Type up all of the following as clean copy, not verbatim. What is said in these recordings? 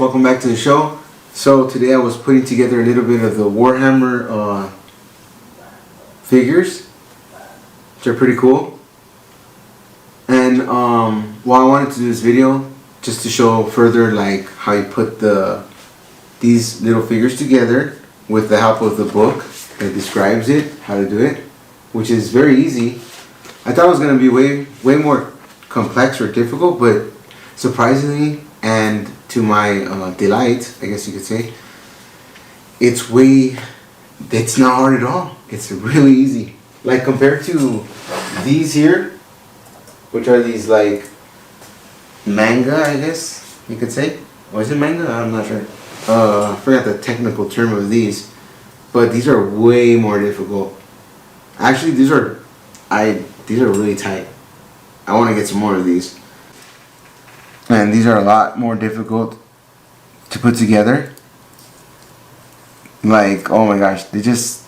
welcome back to the show. So today I was putting together a little bit of the Warhammer figures, which are pretty cool. And I wanted to do this video just to show further like how you put these little figures together with the help of the book that describes it, how to do it, which is very easy. I thought it was going to be way more complex or difficult, but surprisingly and to my delight, I guess you could say, it's not hard at all. It's really easy. Like compared to these here, which are these like manga, I guess you could say. Or is it manga? I'm not sure. I forgot the technical term of these, but these are way more difficult. Actually, these are really tight. I want to get some more of these. And these are a lot more difficult to put together. Like, oh my gosh, they're just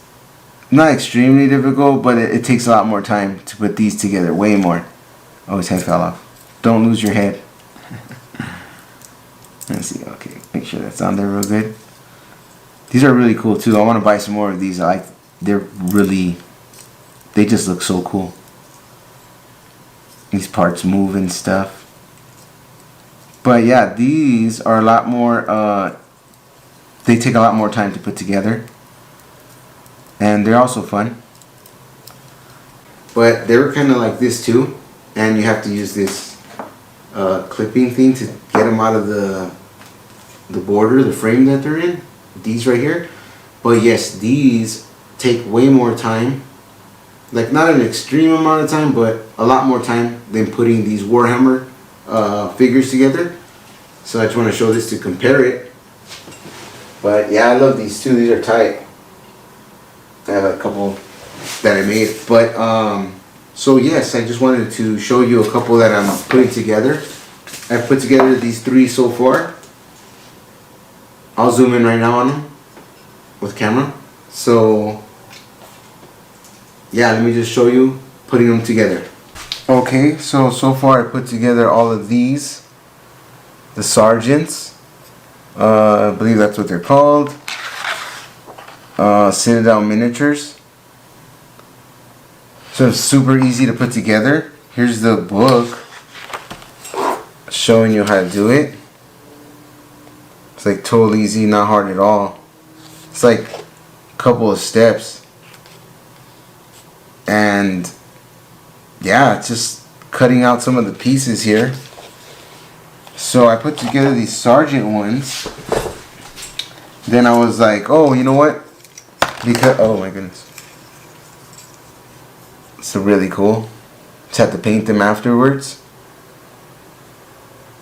not extremely difficult, but it takes a lot more time to put these together. Way more. Oh, his head fell off. Don't lose your head. Let's see. Okay, make sure that's on there real good. These are really cool too. I want to buy some more of these. They just look so cool. These parts move and stuff. But yeah, these are a lot more, they take a lot more time to put together. And they're also fun. But they're kind of like this too. And you have to use this clipping thing to get them out of the border, the frame that they're in. These right here. But yes, these take way more time. Like not an extreme amount of time, but a lot more time than putting these Warhammer figures together. So I just want to show this to compare it. But yeah, I love these too. These are tight. I have a couple that I made. But so yes, I just wanted to show you a couple that I'm putting together. I've put together these 3 so far. I'll zoom in right now on them with camera. So yeah, let me just show you putting them together. Okay, so far I put together all of these. The sergeants. I believe that's what they're called. Citadel miniatures. So it's super easy to put together. Here's the book showing you how to do it. It's like totally easy, not hard at all. It's like a couple of steps. And yeah, it's just cutting out some of the pieces here. So I put together these sergeant ones. Then I was like, oh, you know what? Because, oh my goodness. It's really cool. Just have to paint them afterwards.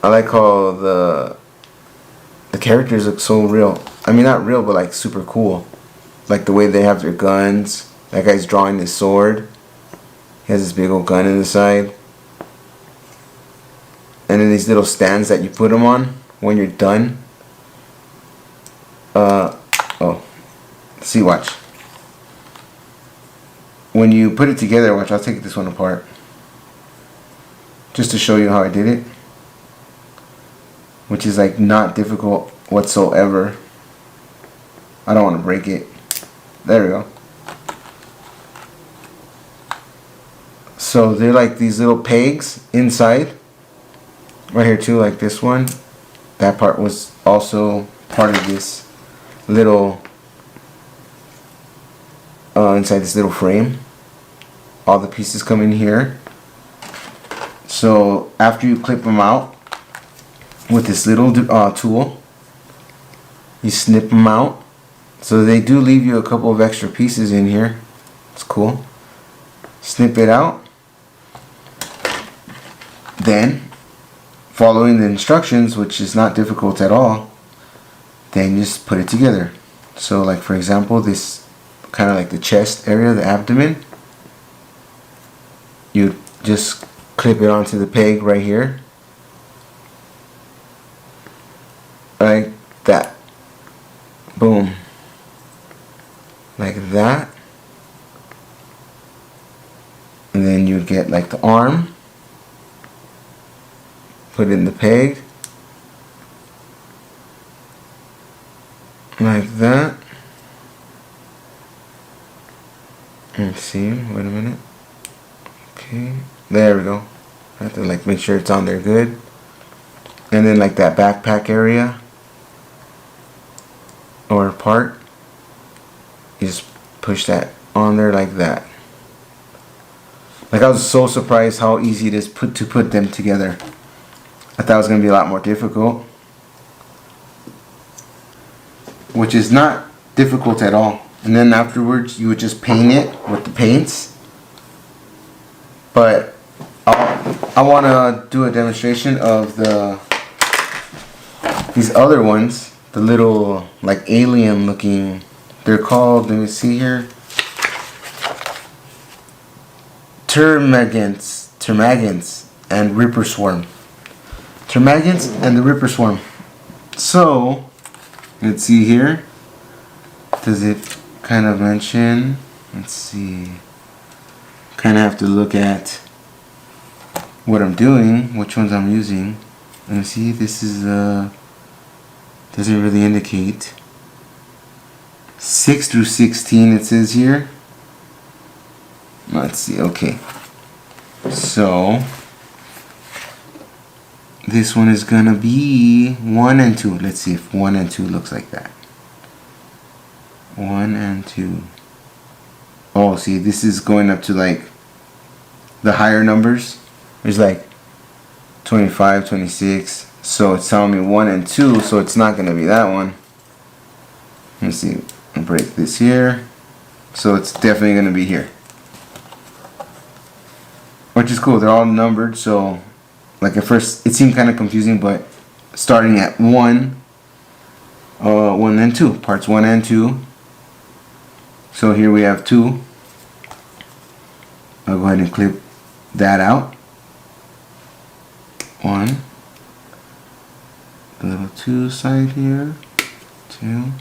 I like how the characters look so real. I mean, not real, but like super cool. Like the way they have their guns. That guy's drawing his sword. He has this big old gun in the side. And then these little stands that you put them on when you're done. Oh. See, watch. When you put it together, watch, I'll take this one apart. Just to show you how I did it. Which is like not difficult whatsoever. I don't want to break it. There we go. So they're like these little pegs inside. Right here too, like this one. That part was also part of this little, inside this little frame. All the pieces come in here. So after you clip them out with this little tool, you snip them out. So they do leave you a couple of extra pieces in here. It's cool. Snip it out. Then, following the instructions, which is not difficult at all, then you just put it together. So like for example, this kind of like the chest area, the abdomen, you just clip it onto the peg right here. Like that. Boom. Like that. And then you get like the arm. Put in the peg. Let's see, wait a minute. Okay, there we go. I have to like make sure it's on there good. And then like that backpack area or part, you just push that on there like that. Like, I was so surprised how easy it is to put them together. I thought it was going to be a lot more difficult, which is not difficult at all. And then afterwards you would just paint it with the paints. But I want to do a demonstration of these other ones, the little like alien looking, they're called, let me see here, termagants and Ripper Swarm. Termagants and the Ripper Swarm. So let's see here. Does it kind of mention? Let's see. Kind of have to look at what I'm doing, which ones I'm using. Let me see. This is doesn't really indicate. 6 through 16 it says here. Let's see. Okay. So this one is gonna be 1 and 2. Let's see if 1 and 2 looks like that. 1 and 2. Oh, see, this is going up to like the higher numbers. There's like 25, 26. So it's telling me 1 and 2, so it's not gonna be that one. Let's see. I'll break this here. So it's definitely gonna be here. Which is cool. They're all numbered, so like at first it seemed kind of confusing, but starting at 1 and 2, parts 1 and 2. So here we have 2. I'll go ahead and clip that out. 1, the little 2 side here, 2,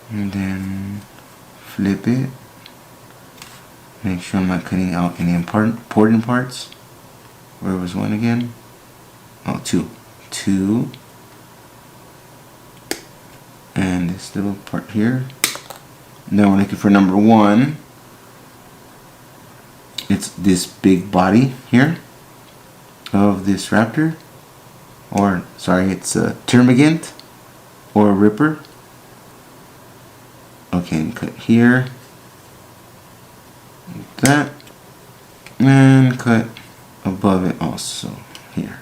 and then flip it. Make sure I'm not cutting out any important parts. Where was 1 again? Oh, 2. 2. And this little part here. Now we're looking for number 1. It's this big body here of this raptor. Or, sorry, it's a termagant or a ripper. Okay, and cut here. Like that. And cut above it also here,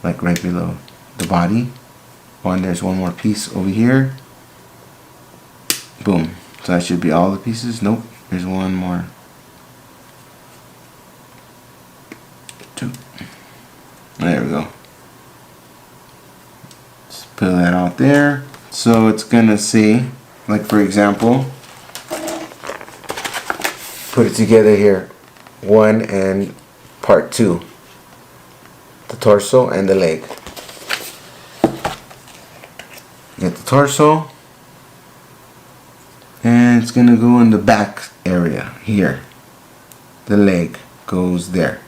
like right below the body. Oh, and there's one more piece over here. Boom. So that should be all the pieces. Nope, there's one more. 2. There we go. Just put that out there. So it's gonna say, like for example, put it together here, 1 and part 2, the torso and the leg. Get the torso, and it's gonna go in the back area here. The leg goes there.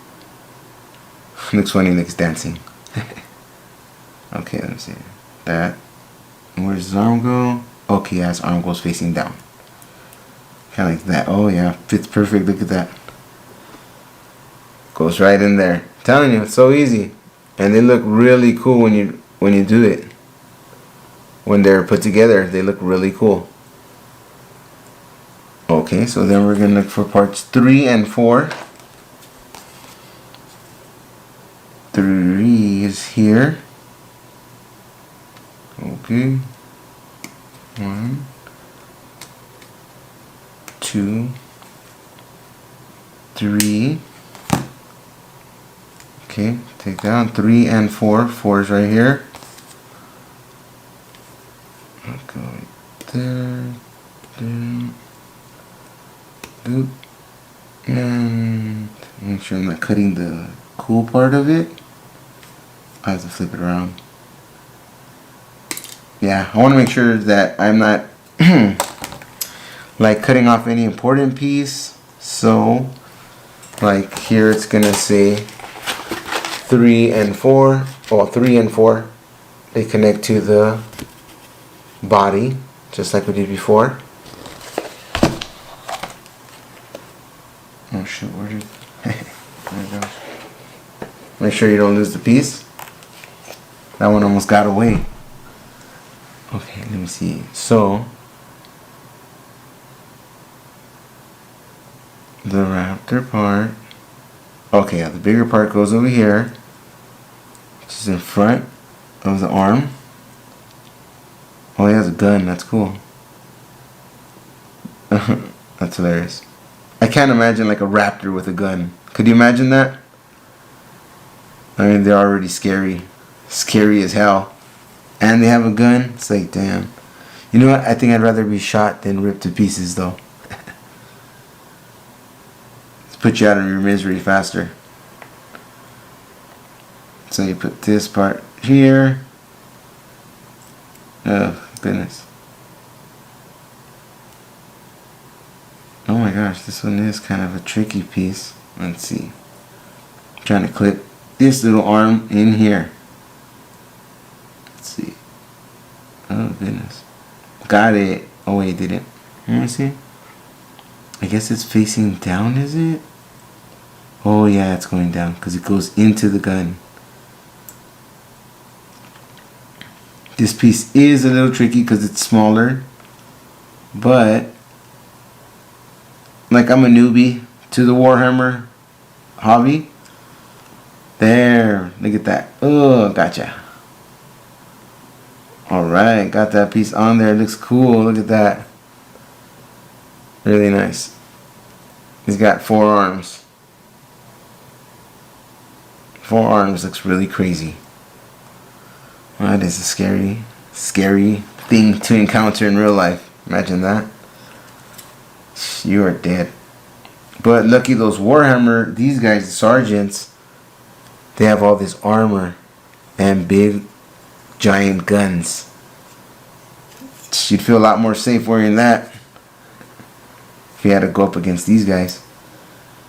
Looks funny, like it's dancing. Okay, let me see that. Where's his arm go? Okay, yeah, his arm goes facing down, kind of like that. Oh yeah, fits perfect. Look at that. Goes right in there. I'm telling you, it's so easy, and they look really cool when you do it. When they're put together, they look really cool. Okay, so then we're gonna look for parts 3 and 4. 3 is here. Okay. 1, 2, 3. Okay, take down 3 and 4. 4 is right here. I'll go right there. There. Boop. And make sure I'm not cutting the cool part of it. I have to flip it around. Yeah, I want to make sure that I'm not like cutting off any important piece. So like here it's gonna say 3 and 4, or 3 and 4, they connect to the body just like we did before. shoot, where did... There we go. Make sure you don't lose the piece. That one almost got away. Okay, let me see. So, the raptor part. Okay, the bigger part goes over here, which is in front of the arm. Oh, he has a gun. That's cool. That's hilarious. I can't imagine like a raptor with a gun. Could you imagine that? I mean, they're already scary. Scary as hell. And they have a gun. It's like, damn. You know what? I think I'd rather be shot than ripped to pieces, though. Let's put you out of your misery faster. So you put this part here. Oh, goodness. Oh my gosh, this one is kind of a tricky piece. Let's see. I'm trying to clip this little arm in here. Let's see. Oh goodness. Got it. Oh wait, it didn't. Let me see. I guess it's facing down, is it? Oh yeah, it's going down because it goes into the gun. This piece is a little tricky because it's smaller, but like I'm a newbie to the Warhammer hobby. There, look at that. Oh, gotcha. Alright, got that piece on there. It looks cool. Look at that. Really nice. He's got 4 arms. 4 arms looks really crazy. Well, that is a scary thing to encounter in real life. Imagine that. You are dead. But lucky those Warhammer, these guys, the sergeants, they have all this armor and big giant guns. You'd feel a lot more safe wearing that if you had to go up against these guys.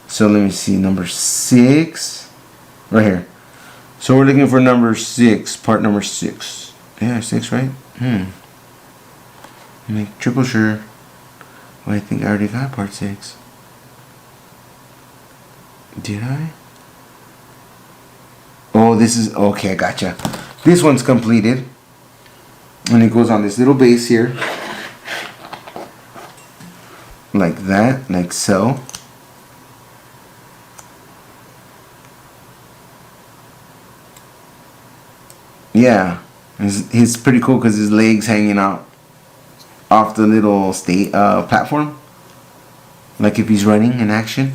So let me see, number 6 right here. So we're looking for number 6, part number 6. Yeah, 6, right? Make triple sure. Well, I think I already got part 6. Did I? Oh, this is... Okay, I gotcha. This one's completed. And it goes on this little base here. Like that. Like so. Yeah. He's pretty cool because his legs hanging out off the little platform. Like if he's running in action.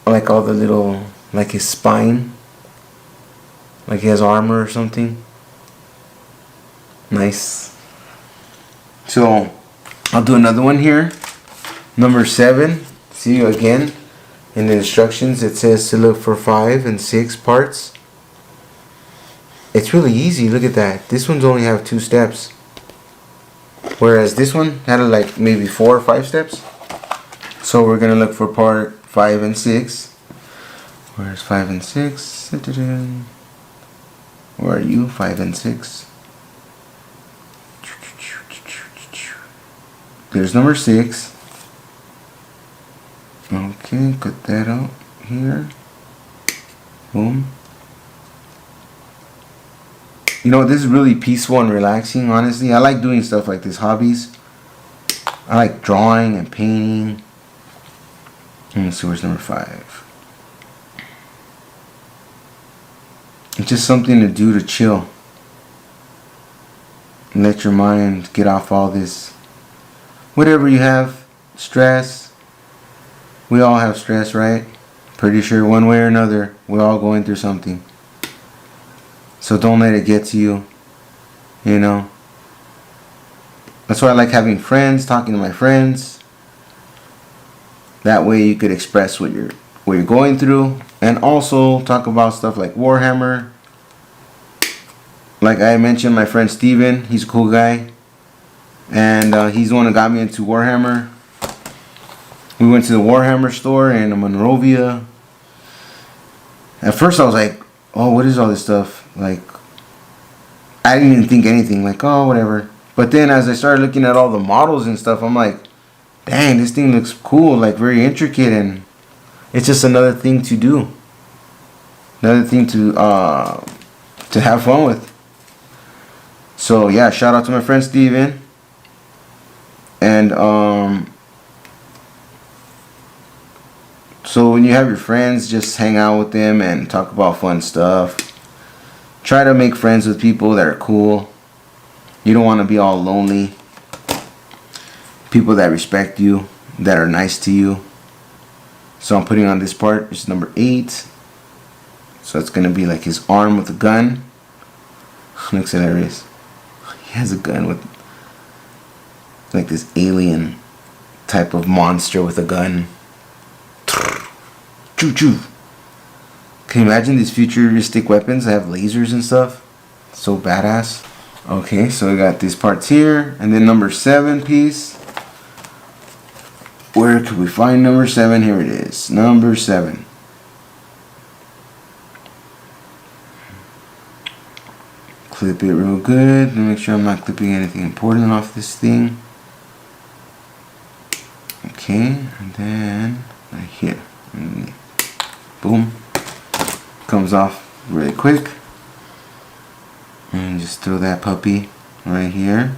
Like all the little, like his spine, like he has armor or something. Nice. So I'll do another one here. Number 7. See you again. In the instructions it says to look for 5 and 6 parts. It's really easy. Look at that. This one's only have 2 steps, whereas this one had like maybe 4 or 5 steps. So we're gonna look for part 5 and 6. Where's 5 and 6? Where are you? 5 and 6. There's number 6. Okay, cut that out here. Boom. You know, this is really peaceful and relaxing, honestly. I like doing stuff like this, hobbies. I like drawing and painting. Let me see, where's number 5? It's just something to do to chill. And let your mind get off all this. Whatever you have, stress. We all have stress, right? Pretty sure one way or another, we're all going through something. So don't let it get to you. You know. That's why I like having friends, talking to my friends. That way you could express what you're going through, and also talk about stuff like Warhammer. Like I mentioned, my friend Steven, he's a cool guy, and he's the one that got me into Warhammer. We went to the Warhammer store in Monrovia. At first I was like, oh, what is all this stuff? Like, I didn't even think anything, like, oh, whatever. But then as I started looking at all the models and stuff, I'm like, dang, this thing looks cool, like very intricate, and it's just another thing to do. Another thing to have fun with. So yeah, shout out to my friend Steven. And so when you have your friends, just hang out with them and talk about fun stuff. Try to make friends with people that are cool. You don't want to be all lonely. People that respect you, that are nice to you. So I'm putting on this part, it's number 8. So it's going to be like his arm with a gun. Looks hilarious. He has a gun with like this alien type of monster with a gun. Choo choo. Can you imagine these futuristic weapons that have lasers and stuff? So badass. Okay, so we got these parts here. And then number 7 piece. Where could we find number 7? Here it is. Number 7. Clip it real good. Make sure I'm not clipping anything important off this thing. Okay, and then right here. And boom. Comes off really quick. And just throw that puppy right here.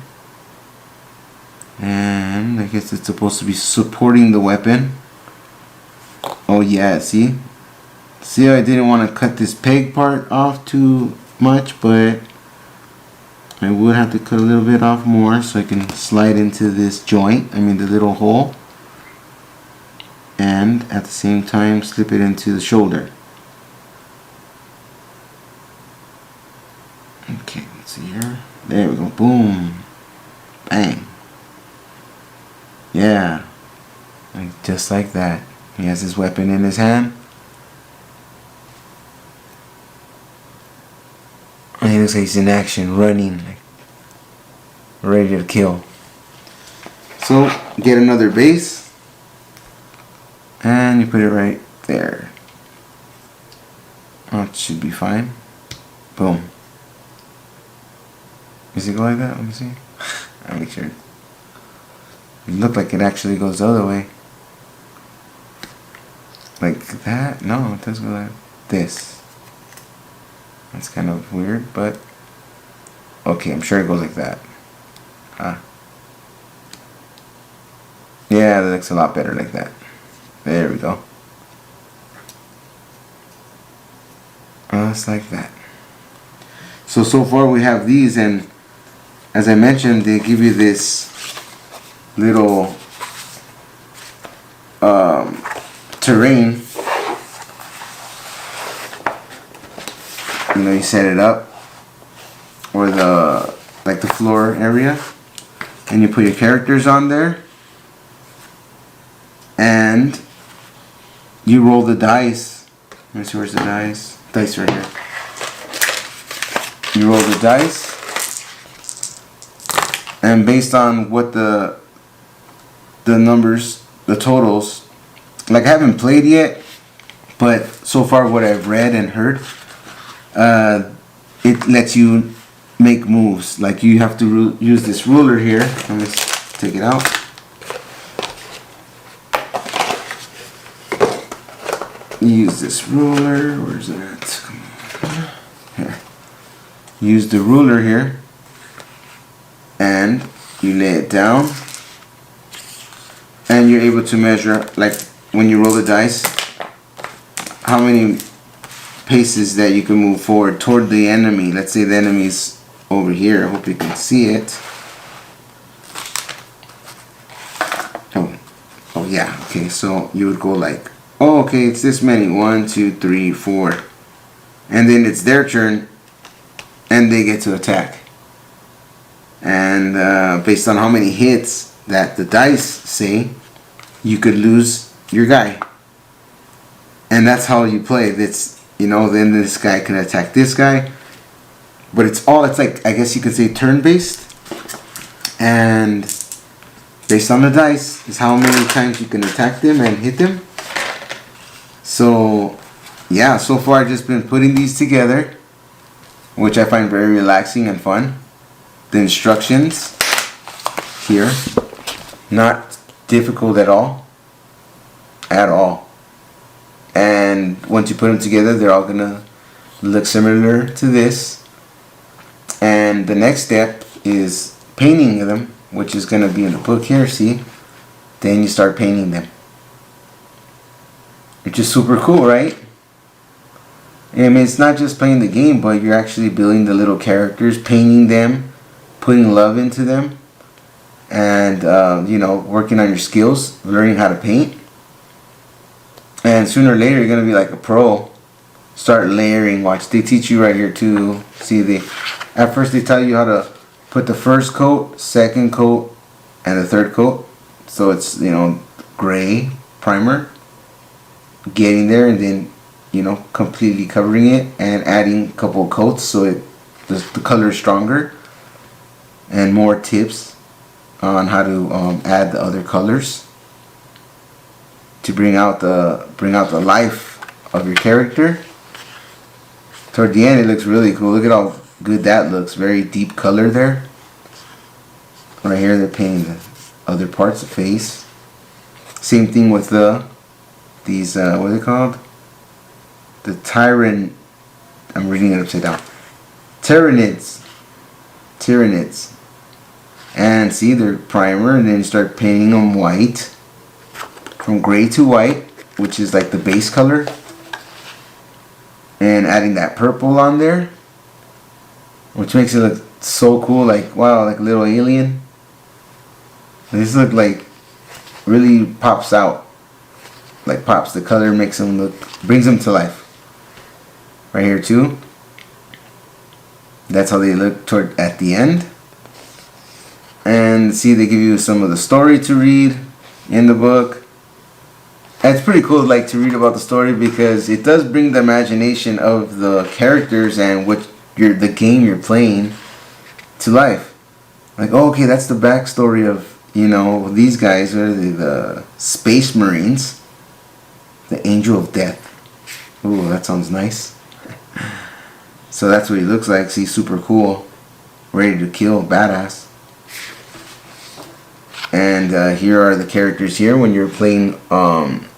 And I guess it's supposed to be supporting the weapon. Oh yeah, see? See, I didn't want to cut this peg part off too much, but I would have to cut a little bit off more so I can slide into this joint, the little hole. And at the same time slip it into the shoulder. Okay, let's see here. There we go. Boom. Bang. Yeah. Just like that. He has his weapon in his hand. And he looks like he's in action, running, like ready to kill. So, get another base. And you put it right there. That should be fine. Boom. Does it go like that? Let me see. I'll make sure. It looked like it actually goes the other way. Like that? No, it doesn't go like this. That's kind of weird, but okay, I'm sure it goes like that. Yeah, that looks a lot better like that. There we go. Just like that. So far we have these, and as I mentioned, they give you this little terrain. You set it up, or the floor area, and you put your characters on there, and you roll the dice. Let me see, where's the dice? Dice right here. You roll the dice, and based on what the numbers, the totals, like I haven't played yet, but so far what I've read and heard, it lets you make moves. Like you have to use this ruler here. Let me take it out. Use this ruler. Where's it at? Come on. Here. Use the ruler here, and you lay it down, and you're able to measure, like when you roll the dice, how many paces that you can move forward toward the enemy. Let's say the enemy's over here. I hope you can see it. Oh yeah. Okay, so you would go like, oh, okay, it's this many. 1, 2, 3, 4, and then it's their turn, and they get to attack. And based on how many hits that the dice say, you could lose your guy. And that's how you play. Then this guy can attack this guy. But it's like, I guess you could say turn-based. And based on the dice is how many times you can attack them and hit them. So, yeah, so far I've just been putting these together, which I find very relaxing and fun. The instructions here. Not difficult at all. At all. And once you put them together, they're all gonna look similar to this. And the next step is painting them, which is gonna be in the book here, see? Then you start painting them. Which is super cool, right? I mean, it's not just playing the game, but you're actually building the little characters, painting them, putting love into them, and you know, working on your skills, learning how to paint. And sooner or later, you're gonna be like a pro. Start layering. Watch, they teach you right here too. See, at first they tell you how to put the first coat, second coat, and the third coat. So it's, you know, gray primer, getting there, and then, you know, completely covering it and adding a couple of coats so the color is stronger, and more tips on how to add the other colors to bring out the life of your character. Toward the end, it looks really cool. Look at how good that looks. Very deep color there. Right here, they're painting the other parts, the face. Same thing with these what are they called? The Tyrant. I'm reading it upside down. Tyranids. And see, they're primer, and then you start painting them white, from gray to white, which is like the base color, and adding that purple on there, which makes it look so cool. Like, wow, like a little alien. This look like really pops out. Like pops. The color makes them look, brings them to life. Right here too. That's how they look at the end. And see, they give you some of the story to read in the book. And it's pretty cool, like, to read about the story, because it does bring the imagination of the characters and the game you're playing to life. Like, oh, okay, that's the backstory of, you know, these guys are the Space Marines, the Angel of Death. Ooh, that sounds nice. So that's what he looks like. See, super cool, ready to kill, badass. And here are the characters here when you're playing,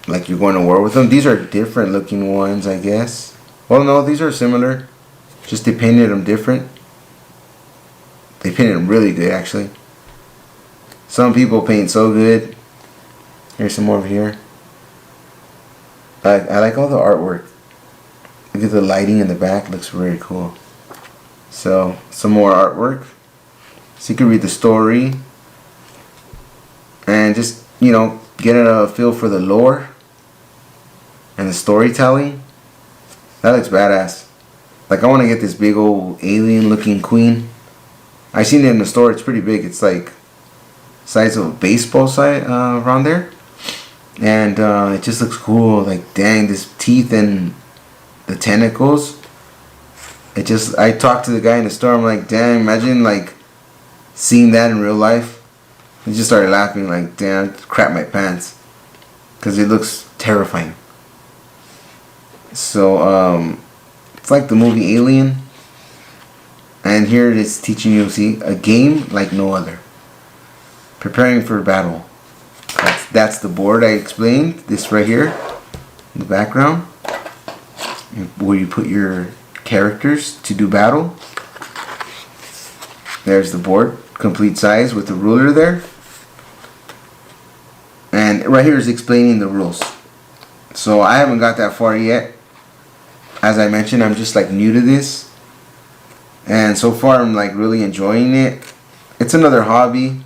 like you're going to war with them. These are different looking ones, I guess. Well, no, these are similar. Just they painted them different. They painted them really good, actually. Some people paint so good. Here's some more over here. I like all the artwork. Look at the lighting in the back. Looks very cool. So, some more artwork. So you can read the story. And just, you know, get a feel for the lore and the storytelling. That looks badass. Like, I want to get this big old alien looking queen. I seen it in the store. It's pretty big. It's like size of a baseball size around there. And it just looks cool. Like, dang, this teeth and the tentacles. I talked to the guy in the store. I'm like, dang, imagine like seeing that in real life. He just started laughing, like, damn, crap my pants, because it looks terrifying. So it's like the movie Alien, and here it is teaching you, see, a game like no other. Preparing for battle. That's the board I explained. This right here, in the background, where you put your characters to do battle. There's the board, complete size with the ruler there. And right here is explaining the rules. So I haven't got that far yet. As I mentioned, I'm just like new to this. And so far I'm like really enjoying it. It's another hobby.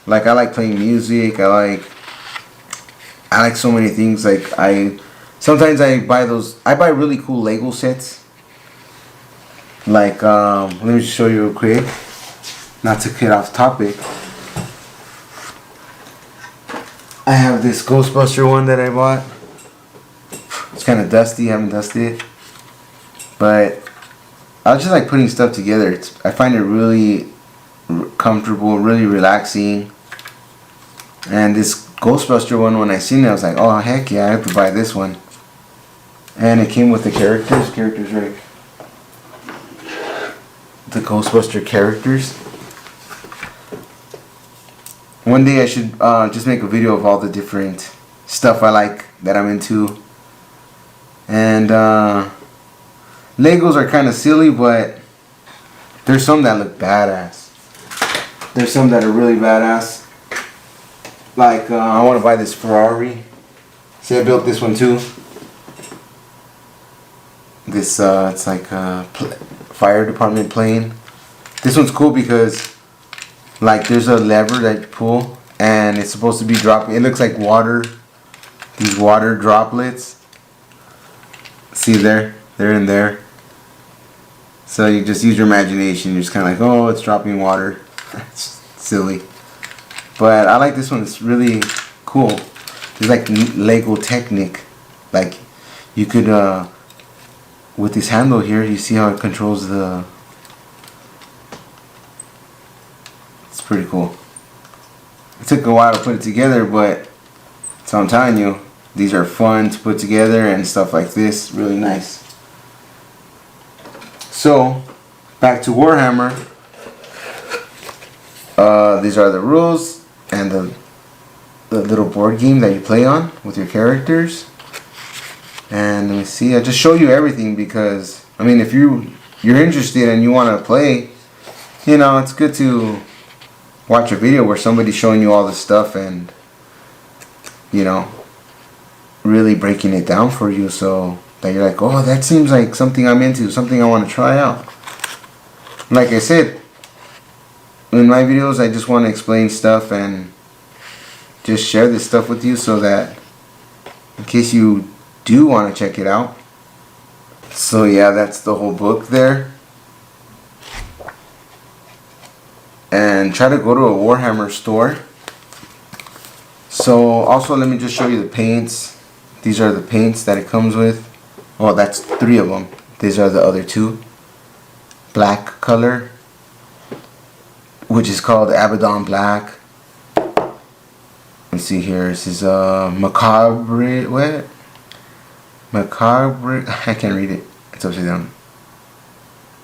Like, I like playing music. I like so many things. Like, sometimes I buy really cool Lego sets. Like, let me just show you real quick. Not to get off topic. I have this Ghostbuster one that I bought. It's kind of dusty, I haven't dusted it. But I just like putting stuff together. I find it really comfortable, really relaxing. And this Ghostbuster one, when I seen it, I was like, oh heck yeah, I have to buy this one. And it came with the characters right. The Ghostbuster characters. One day I should just make a video of all the different stuff I like that I'm into. And Legos are kind of silly, but there's some that look badass. There's some that are really badass. Like I want to buy this Ferrari. See, I built this one too. This it's like a fire department plane. This one's cool because like there's a lever that you pull and it's supposed to be dropping. It looks like water. These water droplets. See there? They're in there. So you just use your imagination. You're just kind of like, oh, it's dropping water. It's silly. But I like this one. It's really cool. It's like Lego Technic. Like you could, with this handle here, you see how it controls the... It's pretty cool. It took a while to put it together, but so I'm telling you, these are fun to put together and stuff like this. Really nice. So, back to Warhammer. These are the rules and the little board game that you play on with your characters. And let me see, I just show you everything because, I mean, if you're interested and you want to play, you know, it's good to watch a video where somebody's showing you all this stuff and, you know, really breaking it down for you so that you're like, oh, that seems like something I'm into, something I want to try out. Like I said, in my videos I just want to explain stuff and just share this stuff with you so that in case you do want to check it out. So yeah, that's the whole book there. And try to go to a Warhammer store. So also let me just show you the paints. These are the paints that it comes with. Well, that's 3 of them. These are the other 2. Black color, which is called Abaddon Black. Let's see here. This is Macabre. What? Macabre. I can't read it. It's upside down.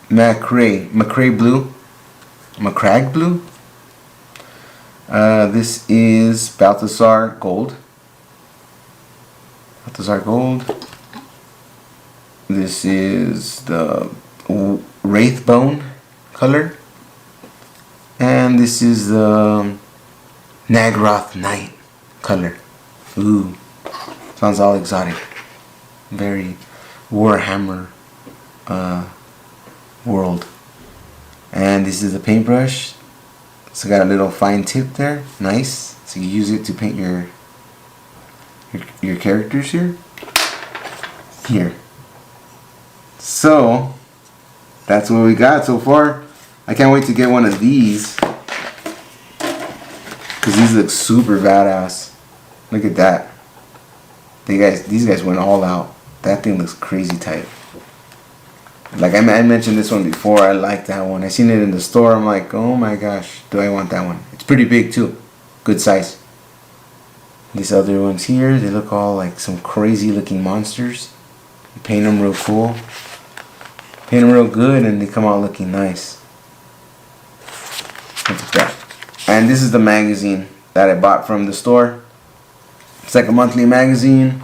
Macrae Blue. Macragge Blue. This is Balthasar Gold. Balthasar Gold. This is the Wraithbone color. And this is the Nagroth Knight color. Ooh. Sounds all exotic. Very Warhammer world. And this is the paintbrush. So got a little fine tip there. Nice. So you use it to paint your characters here. So that's what we got so far. I can't wait to get one of these because these look super badass. Look at that. These guys went all out. That thing looks crazy tight. Like I mentioned this one before. I like that one. I seen it in the store. I'm like, oh my gosh, do I want that one? It's pretty big too. Good size. These other ones here, they look all like some crazy looking monsters. You paint them real cool. Paint them real good and they come out looking nice. Look at that. And this is the magazine that I bought from the store. It's like a monthly magazine.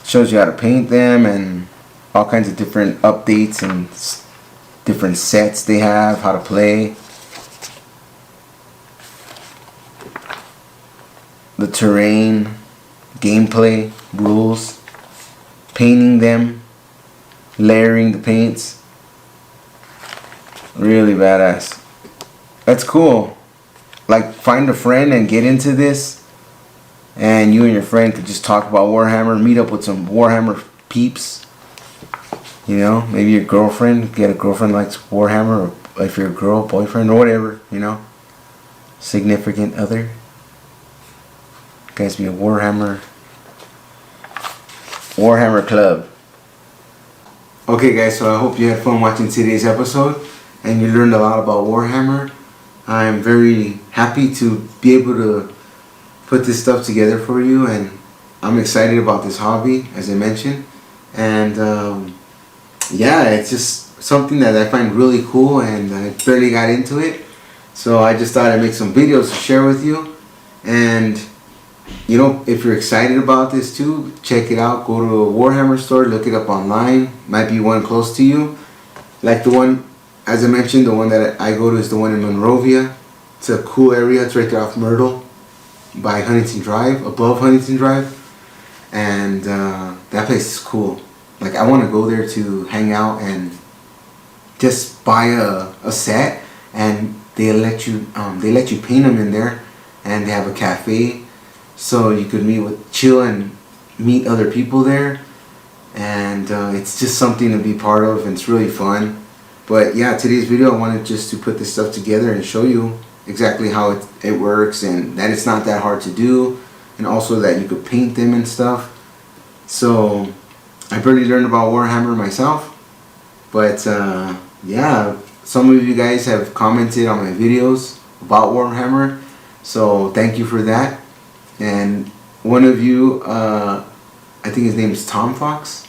It shows you how to paint them and all kinds of different updates and different sets they have, how to play. The terrain, gameplay, rules, painting them, layering the paints. Really badass. That's cool. Like, find a friend and get into this, and you and your friend could just talk about Warhammer, meet up with some Warhammer peeps. You know, maybe your girlfriend, get a girlfriend likes Warhammer, or if you're a girl, boyfriend, or whatever, you know, significant other. You guys be a Warhammer club. Okay guys, so I hope you had fun watching today's episode and you learned a lot about Warhammer. I'm very happy to be able to put this stuff together for you, and I'm excited about this hobby, as I mentioned. And yeah, it's just something that I find really cool, and I barely got into it. So I just thought I'd make some videos to share with you. And you know, if you're excited about this too, check it out. Go to a Warhammer store, look it up online. Might be one close to you. Like the one, as I mentioned, the one that I go to is the one in Monrovia. It's a cool area. It's right there off Myrtle by Huntington Drive, above Huntington Drive. And that place is cool. Like, I want to go there to hang out and just buy a set, and they let you paint them in there, and they have a cafe, so you could chill and meet other people there, and it's just something to be part of, and it's really fun. But yeah, today's video I wanted just to put this stuff together and show you exactly how it works, and that it's not that hard to do, and also that you could paint them and stuff. So I've already learned about Warhammer myself, but yeah, some of you guys have commented on my videos about Warhammer, so thank you for that. And one of you, I think his name is Tom Fox,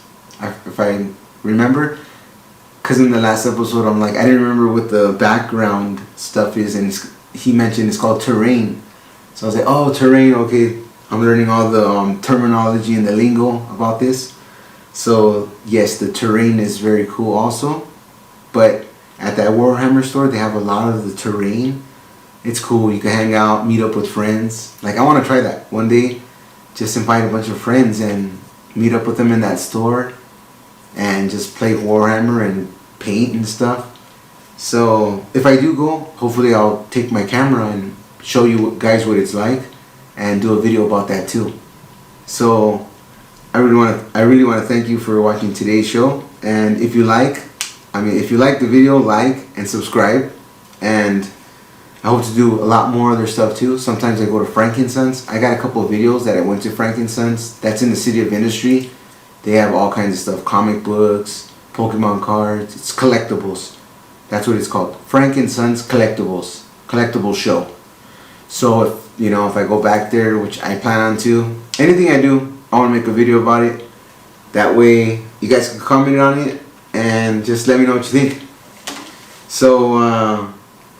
if I remember, because in the last episode I'm like, I didn't remember what the background stuff is, and he mentioned it's called terrain. So I was like, oh, terrain, okay, I'm learning all the terminology and the lingo about this. So yes, the terrain is very cool also. But at that Warhammer store, they have a lot of the terrain. It's cool. You can hang out, meet up with friends. Like, I want to try that one day. Just invite a bunch of friends and meet up with them in that store and just play Warhammer and paint and stuff. So if I do go, hopefully I'll take my camera and show you guys what it's like and do a video about that too. So I really want to thank you for watching today's show. And if you like the video, like and subscribe. And I hope to do a lot more other stuff too. Sometimes I go to Frankincense. I got a couple of videos that I went to Frankincense. That's in the City of Industry. They have all kinds of stuff. Comic books, Pokemon cards. It's collectibles. That's what it's called. Frankincense Collectibles. Collectible show. So if I go back there, which I plan on to, anything I do, I want to make a video about it. That way you guys can comment on it and just let me know what you think. So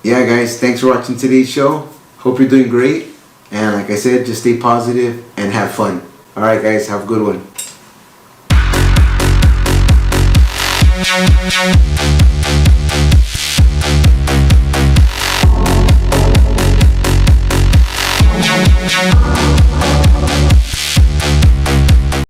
yeah guys, thanks for watching today's show. Hope you're doing great, and like I said, just stay positive and have fun. Alright guys, have a good one.